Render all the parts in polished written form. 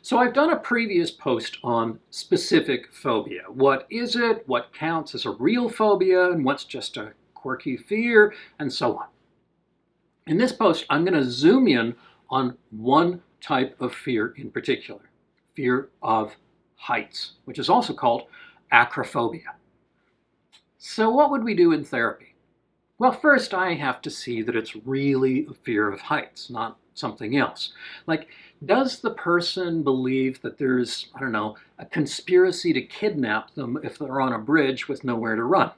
So I've done a previous post on specific phobia. What is it? What counts as a real phobia? And what's just a quirky fear? And so on. In this post, I'm going to zoom in on one type of fear in particular, fear of heights, which is also called acrophobia. So what would we do in therapy? Well, first I have to see that it's really a fear of heights, not something else. Like, does the person believe that there's, I don't know, a conspiracy to kidnap them if they're on a bridge with nowhere to run?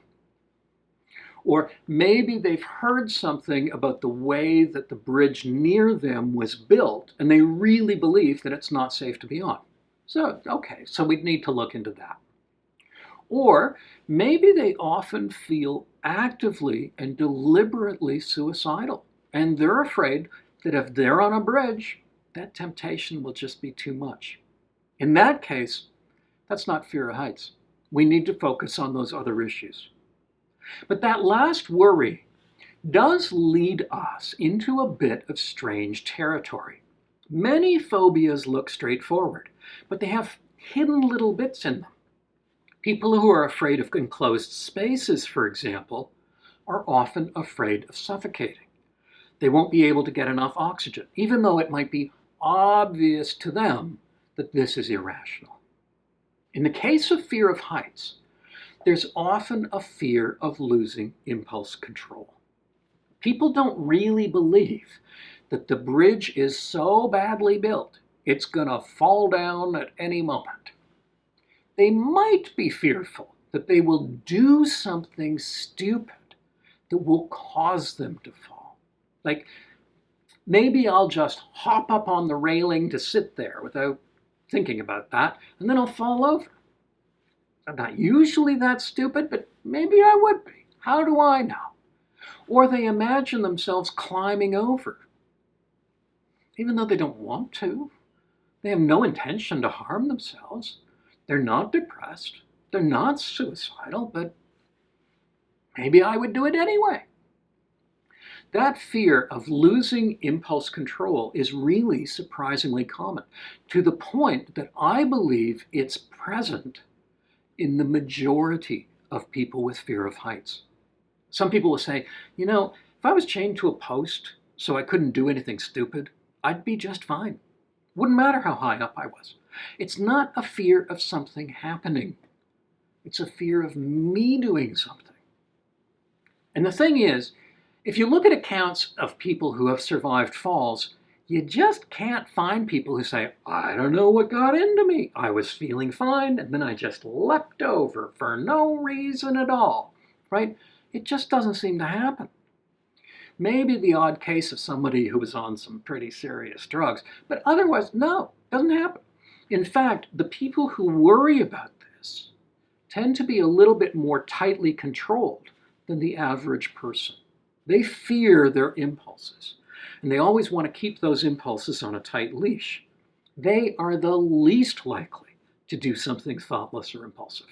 Or maybe they've heard something about the way that the bridge near them was built, and they really believe that it's not safe to be on. So, okay, so we'd need to look into that. Or maybe they often feel actively and deliberately suicidal, and they're afraid that if they're on a bridge, that temptation will just be too much. In that case, that's not fear of heights. We need to focus on those other issues. But that last worry does lead us into a bit of strange territory. Many phobias look straightforward, but they have hidden little bits in them. People who are afraid of enclosed spaces, for example, are often afraid of suffocating. They won't be able to get enough oxygen, even though it might be obvious to them that this is irrational. In the case of fear of heights, there's often a fear of losing impulse control. People don't really believe that the bridge is so badly built, it's going to fall down at any moment. They might be fearful that they will do something stupid that will cause them to fall. Like, maybe I'll just hop up on the railing to sit there without thinking about that, and then I'll fall over. I'm not usually that stupid, but maybe I would be. How do I know? Or they imagine themselves climbing over, even though they don't want to. They have no intention to harm themselves. They're not depressed. They're not suicidal, but maybe I would do it anyway. That fear of losing impulse control is really surprisingly common, to the point that I believe it's present in the majority of people with fear of heights. Some people will say, if I was chained to a post so I couldn't do anything stupid, I'd be just fine. Wouldn't matter how high up I was. It's not a fear of something happening. It's a fear of me doing something. And the thing is, if you look at accounts of people who have survived falls, you just can't find people who say, I don't know what got into me. I was feeling fine, and then I just leapt over for no reason at all, right? It just doesn't seem to happen. Maybe the odd case of somebody who was on some pretty serious drugs, but otherwise, no, it doesn't happen. In fact, the people who worry about this tend to be a little bit more tightly controlled than the average person. They fear their impulses, and they always want to keep those impulses on a tight leash. They are the least likely to do something thoughtless or impulsive.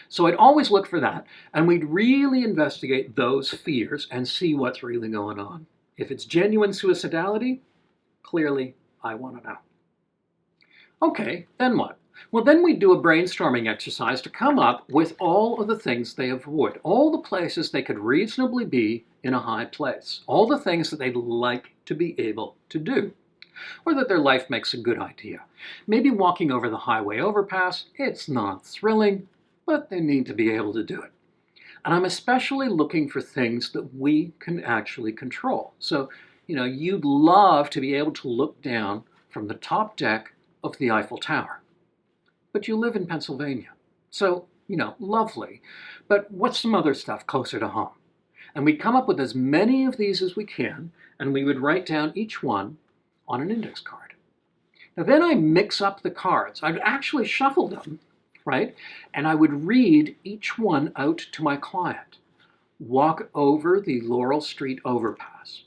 So I'd always look for that, and we'd really investigate those fears and see what's really going on. If it's genuine suicidality, clearly I want to know. Okay, then what? Well, then we do a brainstorming exercise to come up with all of the things they avoid, all the places they could reasonably be in a high place, all the things that they'd like to be able to do, or that their life makes a good idea. Maybe walking over the highway overpass, it's not thrilling, but they need to be able to do it. And I'm especially looking for things that we can actually control. So, you'd love to be able to look down from the top deck of the Eiffel Tower. But you live in Pennsylvania. So, lovely. But what's some other stuff closer to home? And we'd come up with as many of these as we can, and we would write down each one on an index card. Now then I mix up the cards. I'd actually shuffle them, right? And I would read each one out to my client. Walk over the Laurel Street overpass.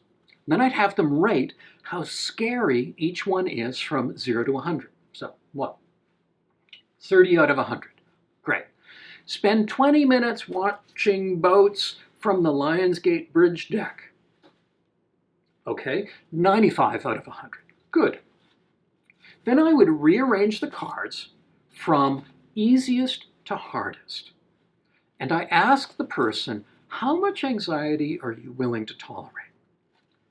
Then I'd have them rate how scary each one is from 0 to 100. So, what? 30 out of 100. Great. Spend 20 minutes watching boats from the Lionsgate Bridge deck. Okay, 95 out of 100. Good. Then I would rearrange the cards from easiest to hardest. And I ask the person, how much anxiety are you willing to tolerate?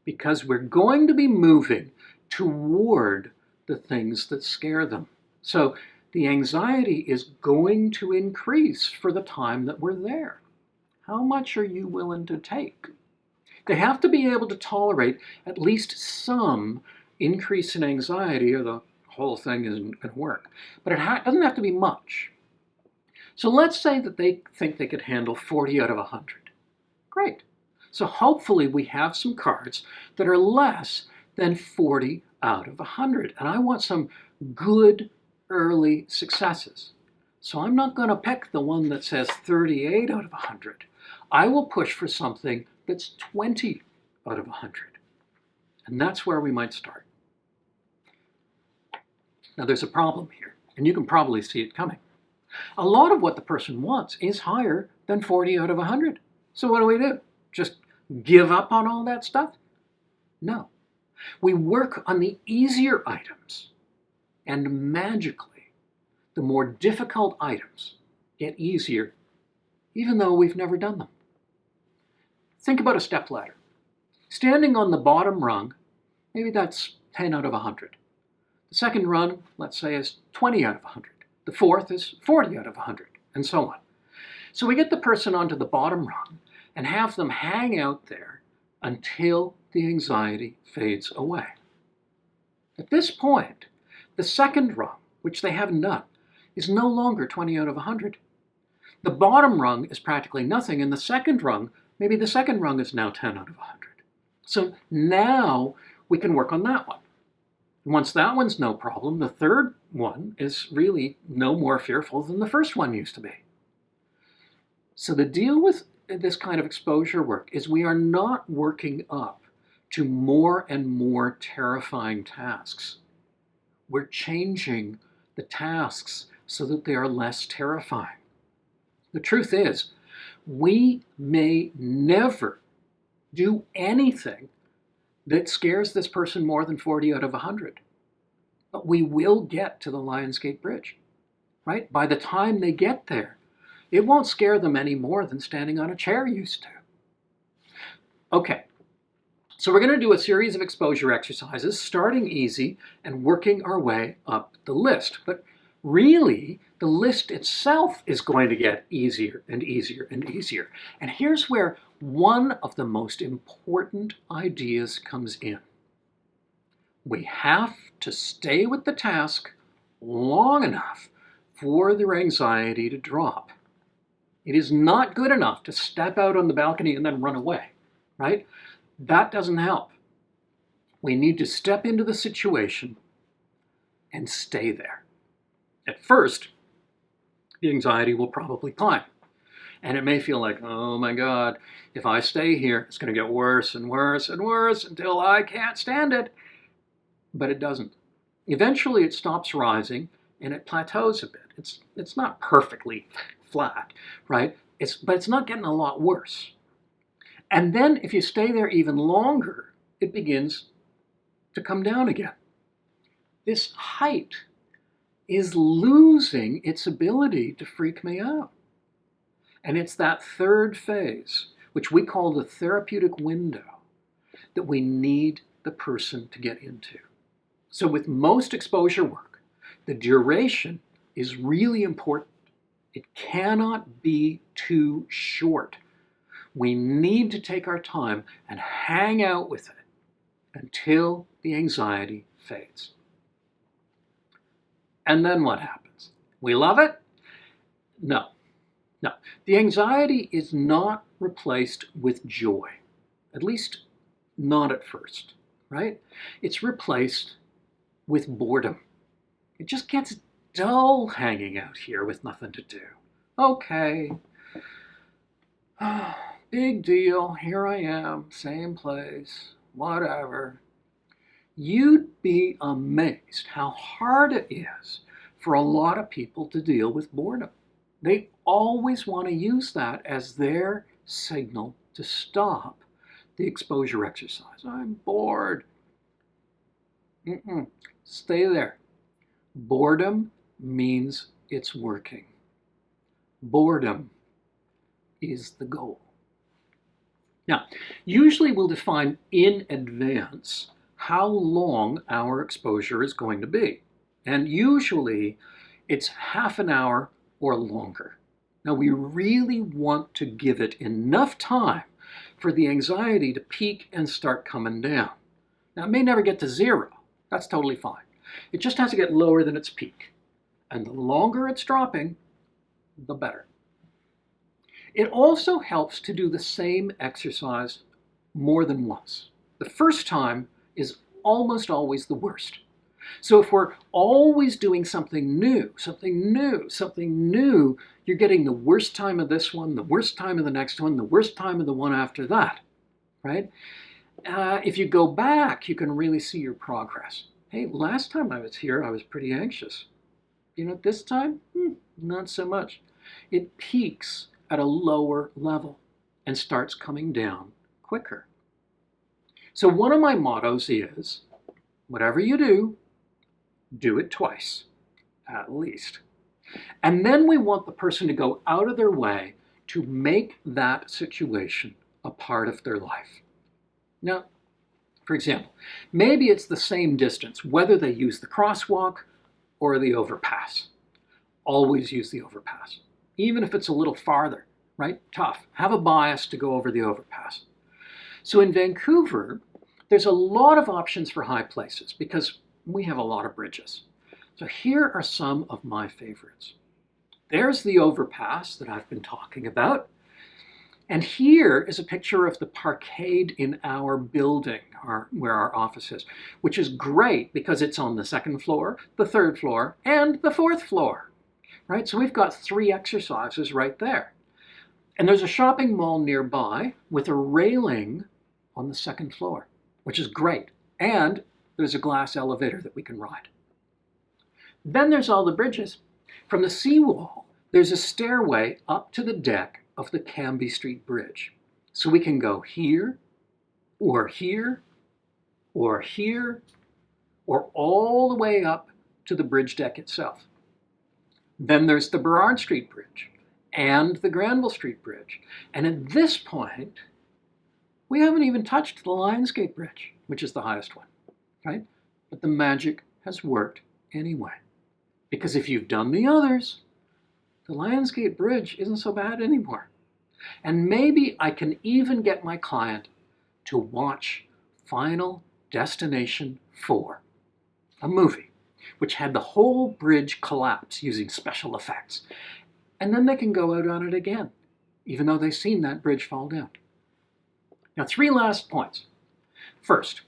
Because we're going to be moving toward the things that scare them. So the anxiety is going to increase for the time that we're there. How much are you willing to take? They have to be able to tolerate at least some increase in anxiety, or the whole thing isn't going to work. But it doesn't have to be much. So let's say that they think they could handle 40 out of 100. Great. So hopefully we have some cards that are less than 40 out of 100. And I want some good early successes. So I'm not going to pick the one that says 38 out of 100. I will push for something that's 20 out of 100. And that's where we might start. Now there's a problem here, and you can probably see it coming. A lot of what the person wants is higher than 40 out of 100. So what do? Just give up on all that stuff? No. We work on the easier items, and magically, the more difficult items get easier, even though we've never done them. Think about a stepladder. Standing on the bottom rung, maybe that's 10 out of 100. The second rung, let's say, is 20 out of 100. The fourth is 40 out of 100, and so on. So we get the person onto the bottom rung and have them hang out there until the anxiety fades away. At this point, the second rung, which they haven't done, is no longer 20 out of 100. The bottom rung is practically nothing, and the second rung, maybe the second rung is now 10 out of 100. So now we can work on that one. Once that one's no problem, the third one is really no more fearful than the first one used to be. So the deal with this kind of exposure work is we are not working up to more and more terrifying tasks. We're changing the tasks so that they are less terrifying. The truth is, we may never do anything that scares this person more than 40 out of 100. But we will get to the Lionsgate Bridge, right? By the time they get there, it won't scare them any more than standing on a chair used to. Okay, so we're going to do a series of exposure exercises, starting easy and working our way up the list. But really, the list itself is going to get easier and easier and easier. And here's where one of the most important ideas comes in. We have to stay with the task long enough for their anxiety to drop. It is not good enough to step out on the balcony and then run away, right? That doesn't help. We need to step into the situation and stay there. At first, the anxiety will probably climb. And it may feel like, oh my God, if I stay here, it's going to get worse and worse and worse until I can't stand it. But it doesn't. Eventually it stops rising and it plateaus a bit. It's not perfectly flat, right? But it's not getting a lot worse. And then if you stay there even longer, it begins to come down again. This height is losing its ability to freak me out. And it's that third phase, which we call the therapeutic window, that we need the person to get into. So with most exposure work, the duration is really important. It cannot be too short. We need to take our time and hang out with it until the anxiety fades. And then what happens? We love it? No. The anxiety is not replaced with joy, at least not at first, right? It's replaced with boredom. It just gets dull hanging out here with nothing to do. Okay, big deal, here I am, same place, whatever. You'd be amazed how hard it is for a lot of people to deal with boredom. They always want to use that as their signal to stop the exposure exercise. I'm bored. Stay there. Boredom means it's working. Boredom is the goal. Now, usually we'll define in advance how long our exposure is going to be. And usually it's half an hour or longer. Now, we really want to give it enough time for the anxiety to peak and start coming down. Now, it may never get to zero. That's totally fine. It just has to get lower than its peak. And the longer it's dropping, the better. It also helps to do the same exercise more than once. The first time is almost always the worst. So if we're always doing something new, you're getting the worst time of this one, the worst time of the next one, the worst time of the one after that, right? If you go back, you can really see your progress. Hey, last time I was here, I was pretty anxious. This time, not so much. It peaks at a lower level and starts coming down quicker. So one of my mottos is, whatever you do it twice, at least. And then we want the person to go out of their way to make that situation a part of their life. Now, for example, maybe it's the same distance, whether they use the crosswalk or the overpass. Always use the overpass, even if it's a little farther, right? Tough. Have a bias to go over the overpass. So in Vancouver, there's a lot of options for high places because we have a lot of bridges. So here are some of my favorites. There's the overpass that I've been talking about. And here is a picture of the parkade in our building, where our office is, which is great because it's on the second floor, the third floor, and the fourth floor, right? So we've got 3 exercises right there. And there's a shopping mall nearby with a railing on the second floor, which is great. And there's a glass elevator that we can ride. Then there's all the bridges. From the seawall, there's a stairway up to the deck of the Cambie Street Bridge. So we can go here, or here, or here, or all the way up to the bridge deck itself. Then there's the Burrard Street Bridge and the Granville Street Bridge. And at this point, we haven't even touched the Lionsgate Bridge, which is the highest one, right? But the magic has worked anyway. Because if you've done the others, the Lionsgate Bridge isn't so bad anymore. And maybe I can even get my client to watch Final Destination 4, a movie, which had the whole bridge collapse using special effects. And then they can go out on it again, even though they've seen that bridge fall down. Now, 3 last points. First,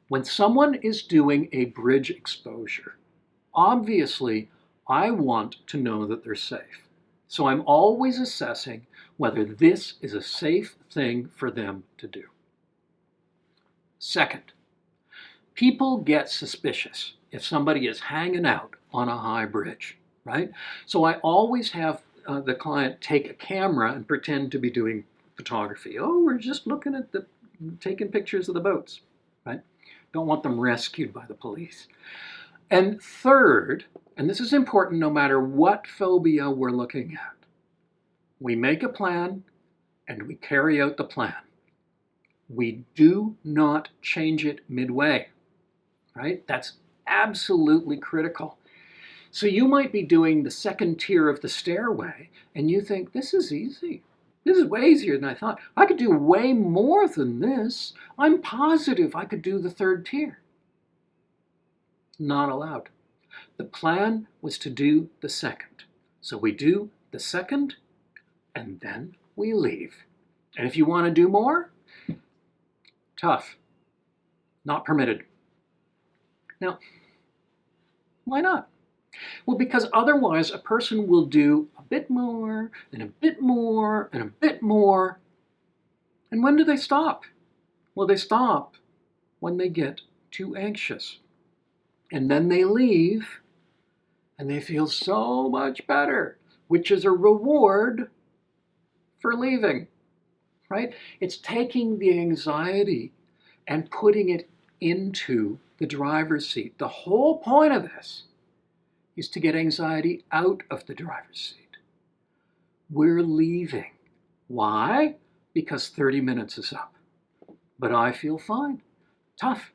when someone is doing a bridge exposure, obviously, I want to know that they're safe. So I'm always assessing whether this is a safe thing for them to do. Second, people get suspicious if somebody is hanging out on a high bridge, right? So I always have the client take a camera and pretend to be doing photography. Oh, we're just looking at taking pictures of the boats, right? Don't want them rescued by the police. And third, and this is important no matter what phobia we're looking at, we make a plan and we carry out the plan. We do not change it midway, right? That's absolutely critical. So you might be doing the second tier of the stairway and you think, this is easy. This is way easier than I thought. I could do way more than this. I'm positive I could do the third tier. Not allowed. The plan was to do the second. So we do the second and then we leave. And if you want to do more, tough. Not permitted. Now, why not? Well, because otherwise a person will do a bit more and a bit more and a bit more. And when do they stop? Well, they stop when they get too anxious. And then they leave and they feel so much better, which is a reward for leaving, right? It's taking the anxiety and putting it into the driver's seat. The whole point of this is to get anxiety out of the driver's seat. We're leaving. Why? Because 30 minutes is up. But I feel fine. Tough.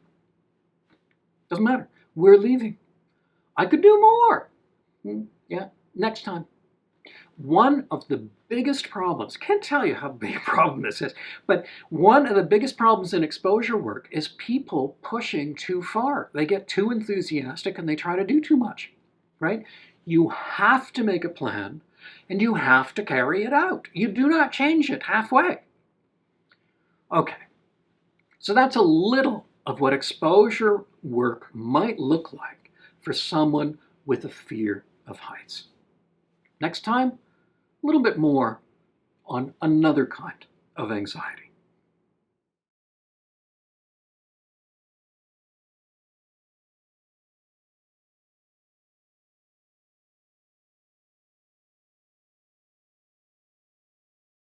Doesn't matter. We're leaving. I could do more. Yeah, next time. One of the biggest problems, can't tell you how big a problem this is, but one of the biggest problems in exposure work is people pushing too far. They get too enthusiastic and they try to do too much, right? You have to make a plan and you have to carry it out. You do not change it halfway. Okay, so that's a little of what exposure work might look like for someone with a fear of heights. Next time, a little bit more on another kind of anxiety.